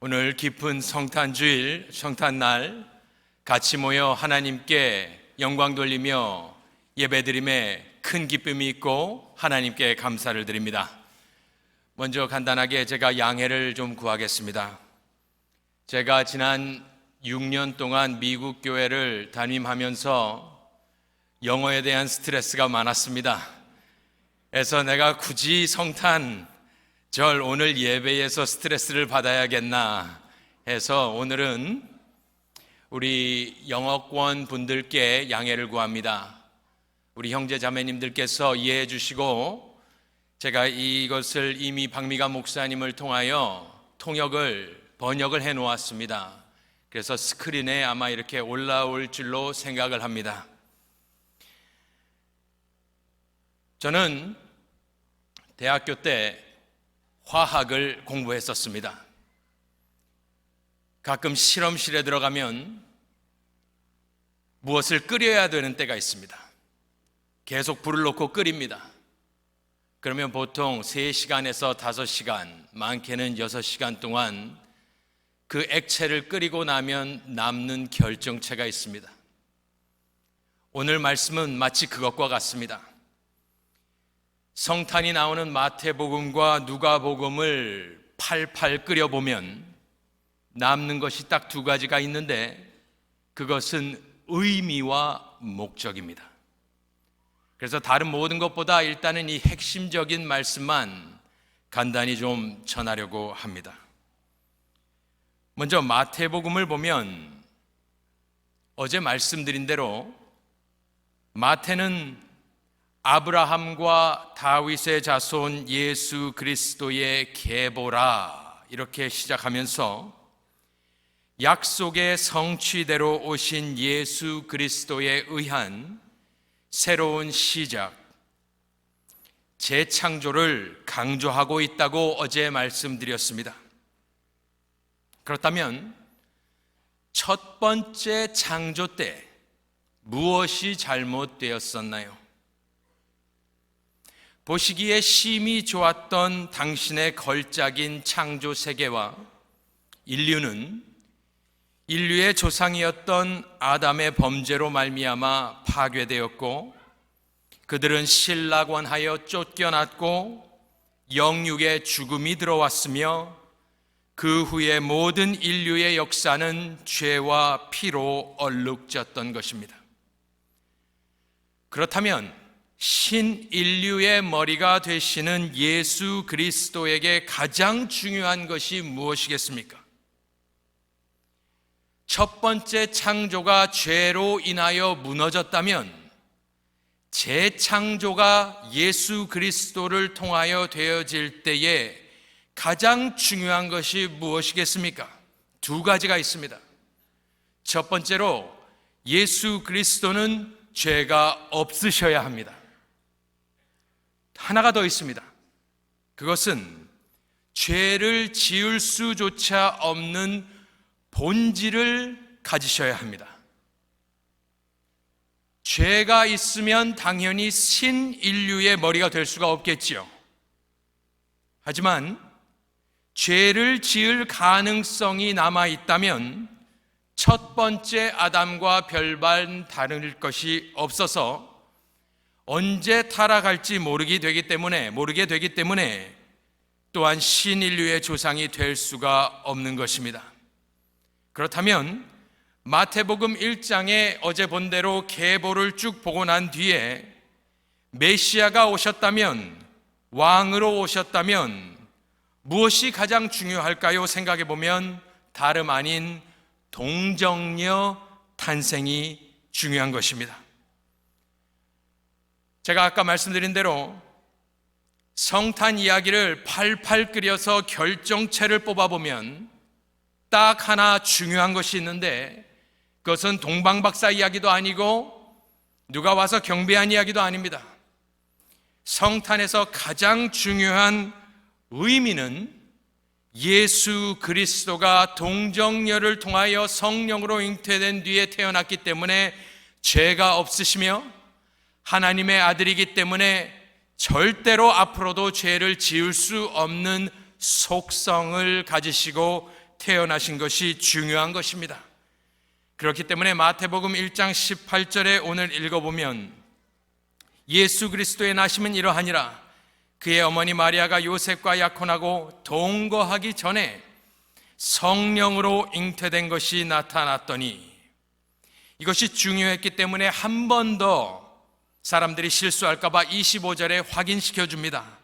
오늘 깊은 성탄주일, 성탄날 같이 모여 하나님께 영광 돌리며 예배드림에 큰 기쁨이 있고 하나님께 감사를 드립니다. 먼저 간단하게 제가 양해를 좀 구하겠습니다. 제가 지난 6년 동안 미국 교회를 담임하면서 영어에 대한 스트레스가 많았습니다. 그래서 내가 굳이 성탄절 오늘 예배에서 스트레스를 받아야겠나 해서 오늘은 우리 영어권 분들께 양해를 구합니다. 우리 형제 자매님들께서 이해해 주시고 제가 이것을 이미 박미가 목사님을 통하여 번역을 해 놓았습니다. 그래서 스크린에 아마 이렇게 올라올 줄로 생각을 합니다. 저는 대학교 때 화학을 공부했었습니다. 가끔 실험실에 들어가면 무엇을 끓여야 되는 때가 있습니다. 계속 불을 놓고 끓입니다. 그러면 보통 3시간에서 5시간, 많게는 6시간 동안 그 액체를 끓이고 나면 남는 결정체가 있습니다. 오늘 말씀은 마치 그것과 같습니다. 성탄이 나오는 마태복음과 누가복음을 팔팔 끓여보면 남는 것이 딱 2가지가 있는데 그것은 의미와 목적입니다. 그래서 다른 모든 것보다 일단은 이 핵심적인 말씀만 간단히 좀 전하려고 합니다. 먼저 마태복음을 보면 어제 말씀드린 대로 마태는 아브라함과 다윗의 자손 예수 그리스도의 계보라 이렇게 시작하면서 약속의 성취대로 오신 예수 그리스도에 의한 새로운 시작, 재창조를 강조하고 있다고 어제 말씀드렸습니다. 그렇다면 첫 번째 창조 때 무엇이 잘못되었었나요? 보시기에 심히 좋았던 당신의 걸작인 창조 세계와 인류는 인류의 조상이었던 아담의 범죄로 말미암아 파괴되었고 그들은 신락원하여 쫓겨났고 영육의 죽음이 들어왔으며 그 후에 모든 인류의 역사는 죄와 피로 얼룩졌던 것입니다. 그렇다면 신인류의 머리가 되시는 예수 그리스도에게 가장 중요한 것이 무엇이겠습니까? 첫 번째 창조가 죄로 인하여 무너졌다면 재창조가 예수 그리스도를 통하여 되어질 때에 가장 중요한 것이 무엇이겠습니까? 2가지가 있습니다. 첫 번째로 예수 그리스도는 죄가 없으셔야 합니다. 하나가 더 있습니다. 그것은 죄를 지을 수조차 없는 본질을 가지셔야 합니다. 죄가 있으면 당연히 신인류의 머리가 될 수가 없겠지요. 하지만 죄를 지을 가능성이 남아있다면 첫 번째 아담과 별반 다를 것이 없어서 언제 타락할지 모르게 되기 때문에 또한 신인류의 조상이 될 수가 없는 것입니다. 그렇다면 마태복음 1장에 어제 본 대로 계보를 쭉 보고 난 뒤에 메시아가 오셨다면, 왕으로 오셨다면 무엇이 가장 중요할까요? 생각해 보면 다름 아닌 동정녀 탄생이 중요한 것입니다. 제가 아까 말씀드린 대로 성탄 이야기를 팔팔 끓여서 결정체를 뽑아보면 딱 하나 중요한 것이 있는데 그것은 동방박사 이야기도 아니고 누가 와서 경배한 이야기도 아닙니다. 성탄에서 가장 중요한 의미는 예수 그리스도가 동정녀를 통하여 성령으로 잉태된 뒤에 태어났기 때문에 죄가 없으시며 하나님의 아들이기 때문에 절대로 앞으로도 죄를 지을 수 없는 속성을 가지시고 태어나신 것이 중요한 것입니다. 그렇기 때문에 마태복음 1장 18절에 오늘 읽어보면 예수 그리스도의 나심은 이러하니라. 그의 어머니 마리아가 요셉과 약혼하고 동거하기 전에 성령으로 잉태된 것이 나타났더니, 이것이 중요했기 때문에 한 번 더 사람들이 실수할까 봐 25절에 확인시켜 줍니다.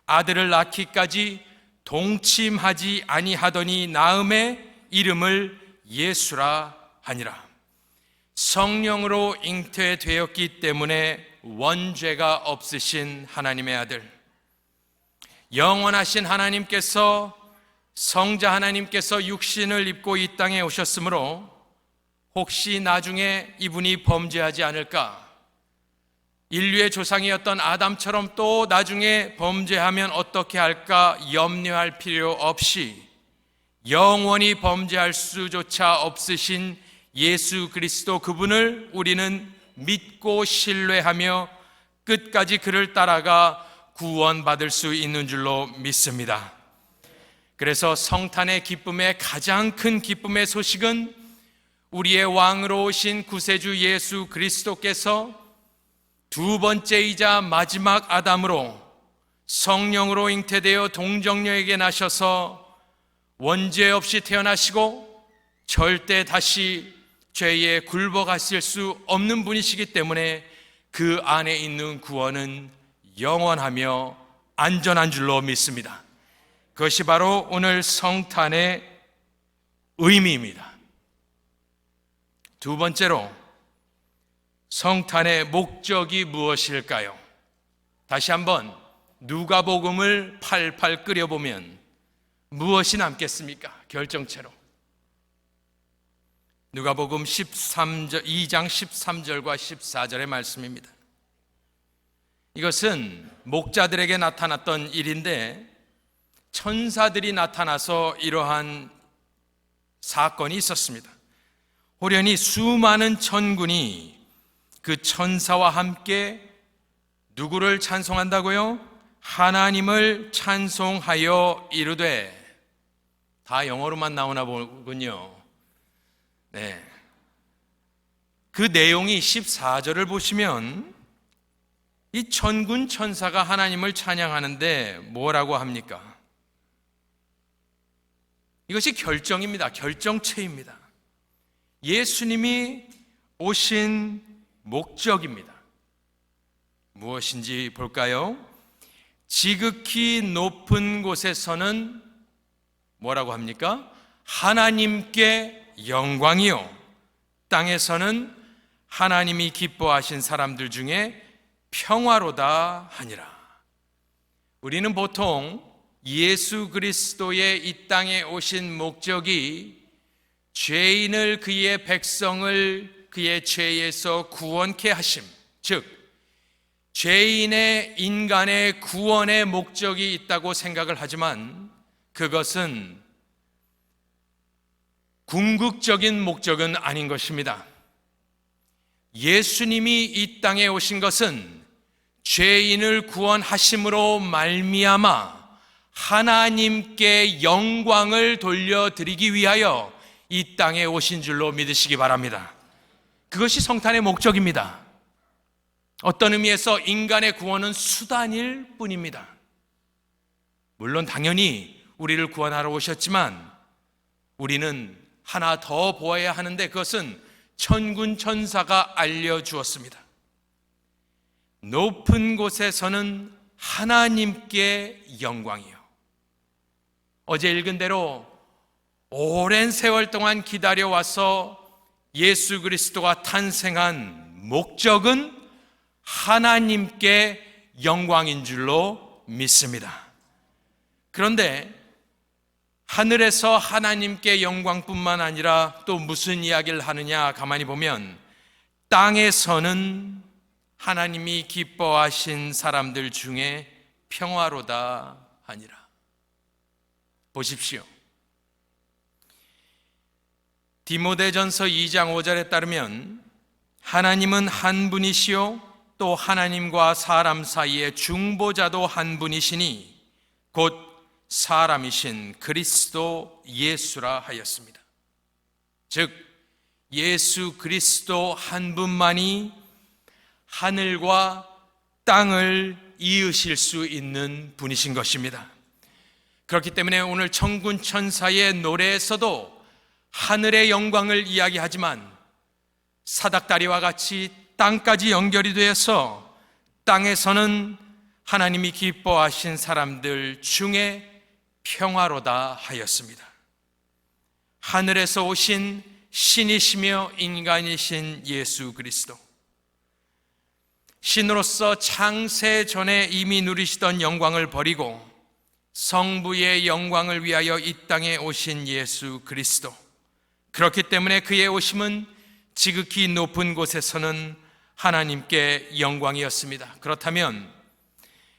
아들을 낳기까지 동침하지 아니하더니 낳음에 이름을 예수라 하니라. 성령으로 잉태되었기 때문에 원죄가 없으신 하나님의 아들, 영원하신 하나님께서, 성자 하나님께서 육신을 입고 이 땅에 오셨으므로 혹시 나중에 이분이 범죄하지 않을까, 인류의 조상이었던 아담처럼 또 나중에 범죄하면 어떻게 할까 염려할 필요 없이 영원히 범죄할 수조차 없으신 예수 그리스도, 그분을 우리는 믿고 신뢰하며 끝까지 그를 따라가 구원받을 수 있는 줄로 믿습니다. 그래서 성탄의 기쁨의 가장 큰 기쁨의 소식은 우리의 왕으로 오신 구세주 예수 그리스도께서 두 번째이자 마지막 아담으로 성령으로 잉태되어 동정녀에게 나셔서 원죄 없이 태어나시고 절대 다시 죄에 굴복하실 수 없는 분이시기 때문에 그 안에 있는 구원은 영원하며 안전한 줄로 믿습니다. 그것이 바로 오늘 성탄의 의미입니다. 두 번째로, 성탄의 목적이 무엇일까요? 다시 한번 누가복음을 팔팔 끓여보면 무엇이 남겠습니까? 결정체로. 누가복음 2장 13절과 14절의 말씀입니다. 이것은 목자들에게 나타났던 일인데, 천사들이 나타나서 이러한 사건이 있었습니다. 호련히 수많은 천군이 그 천사와 함께 누구를 찬송한다고요? 하나님을 찬송하여 이르되, 다 영어로만 나오나 보군요. 네. 그 내용이 14절을 보시면 이 천군 천사가 하나님을 찬양하는데 뭐라고 합니까? 이것이 결정입니다. 결정체입니다. 예수님이 오신 목적입니다. 무엇인지 볼까요? 지극히 높은 곳에서는 뭐라고 합니까? 하나님께 영광이요, 땅에서는 하나님이 기뻐하신 사람들 중에 평화로다 하니라. 우리는 보통 예수 그리스도의 이 땅에 오신 목적이 죄인을, 그의 백성을 그의 죄에서 구원케 하심, 즉 죄인의, 인간의 구원의 목적이 있다고 생각을 하지만 그것은 궁극적인 목적은 아닌 것입니다. 예수님이 이 땅에 오신 것은 죄인을 구원하심으로 말미암아 하나님께 영광을 돌려드리기 위하여 이 땅에 오신 줄로 믿으시기 바랍니다. 그것이 성탄의 목적입니다. 어떤 의미에서 인간의 구원은 수단일 뿐입니다. 물론 당연히 우리를 구원하러 오셨지만 우리는 하나 더 보아야 하는데, 그것은 천군 천사가 알려주었습니다. 높은 곳에서는 하나님께 영광이요. 어제 읽은 대로 오랜 세월 동안 기다려와서 예수 그리스도가 탄생한 목적은 하나님께 영광인 줄로 믿습니다. 그런데 하늘에서 하나님께 영광뿐만 아니라 또 무슨 이야기를 하느냐 가만히 보면, 땅에서는 하나님이 기뻐하신 사람들 중에 평화로다 하니라. 보십시오. 디모데전서 2장 5절에 따르면 하나님은 한 분이시요 또 하나님과 사람 사이의 중보자도 한 분이시니 곧 사람이신 그리스도 예수라 하였습니다. 즉 예수 그리스도 한 분만이 하늘과 땅을 이으실 수 있는 분이신 것입니다. 그렇기 때문에 오늘 천군 천사의 노래에서도 하늘의 영광을 이야기하지만 사닥다리와 같이 땅까지 연결이 되어서 땅에서는 하나님이 기뻐하신 사람들 중에 평화로다 하였습니다. 하늘에서 오신 신이시며 인간이신 예수 그리스도, 신으로서 창세 전에 이미 누리시던 영광을 버리고 성부의 영광을 위하여 이 땅에 오신 예수 그리스도, 그렇기 때문에 그의 오심은 지극히 높은 곳에서는 하나님께 영광이었습니다. 그렇다면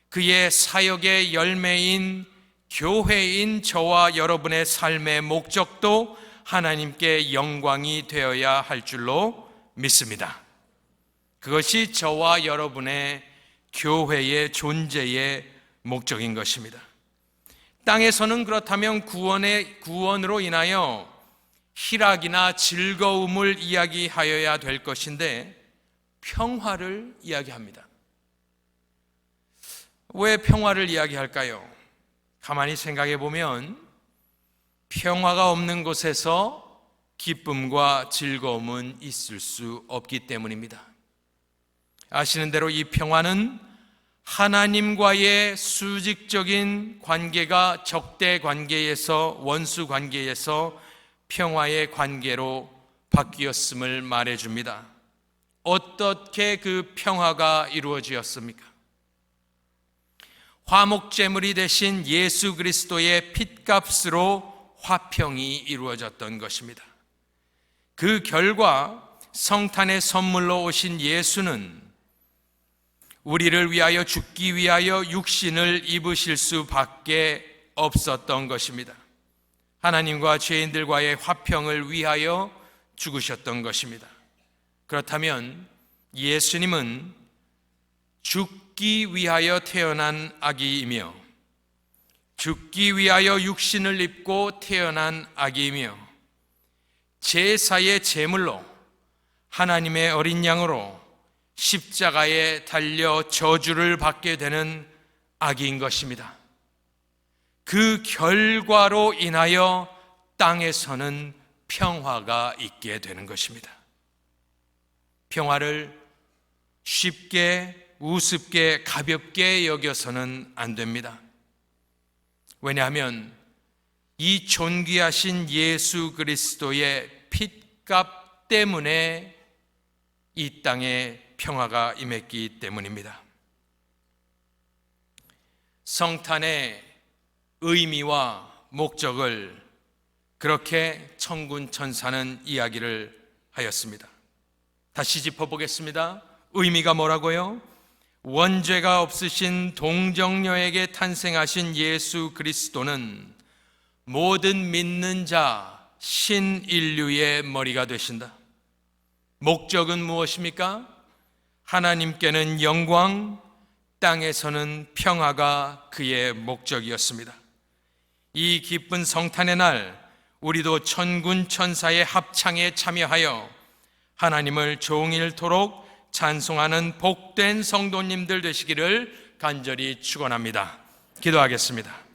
그의 사역의 열매인 교회인 저와 여러분의 삶의 목적도 하나님께 영광이 되어야 할 줄로 믿습니다. 그것이 저와 여러분의 교회의 존재의 목적인 것입니다. 땅에서는 그렇다면 구원으로 인하여 희락이나 즐거움을 이야기하여야 될 것인데 평화를 이야기합니다. 왜 평화를 이야기할까요? 가만히 생각해 보면 평화가 없는 곳에서 기쁨과 즐거움은 있을 수 없기 때문입니다. 아시는 대로 이 평화는 하나님과의 수직적인 관계가 적대 관계에서 원수 관계에서 평화의 관계로 바뀌었음을 말해줍니다. 어떻게 그 평화가 이루어지었습니까? 화목제물이 되신 예수 그리스도의 핏값으로 화평이 이루어졌던 것입니다. 그 결과 성탄의 선물로 오신 예수는 우리를 위하여 죽기 위하여 육신을 입으실 수밖에 없었던 것입니다. 하나님과 죄인들과의 화평을 위하여 죽으셨던 것입니다. 그렇다면 예수님은 죽기 위하여 태어난 아기이며 죽기 위하여 육신을 입고 태어난 아기이며 제사의 제물로 하나님의 어린 양으로 십자가에 달려 저주를 받게 되는 아기인 것입니다. 그 결과로 인하여 땅에서는 평화가 있게 되는 것입니다. 평화를 쉽게, 우습게, 가볍게 여겨서는 안 됩니다. 왜냐하면 이 존귀하신 예수 그리스도의 핏값 때문에 이 땅에 평화가 임했기 때문입니다. 성탄의 의미와 목적을 그렇게 천군 천사는 이야기를 하였습니다. 다시 짚어보겠습니다. 의미가 뭐라고요? 원죄가 없으신 동정녀에게 탄생하신 예수 그리스도는 모든 믿는 자 신인류의 머리가 되신다. 목적은 무엇입니까? 하나님께는 영광, 땅에서는 평화가 그의 목적이었습니다. 이 기쁜 성탄의 날 우리도 천군 천사의 합창에 참여하여 하나님을 종일토록 찬송하는 복된 성도님들 되시기를 간절히 축원합니다. 기도하겠습니다.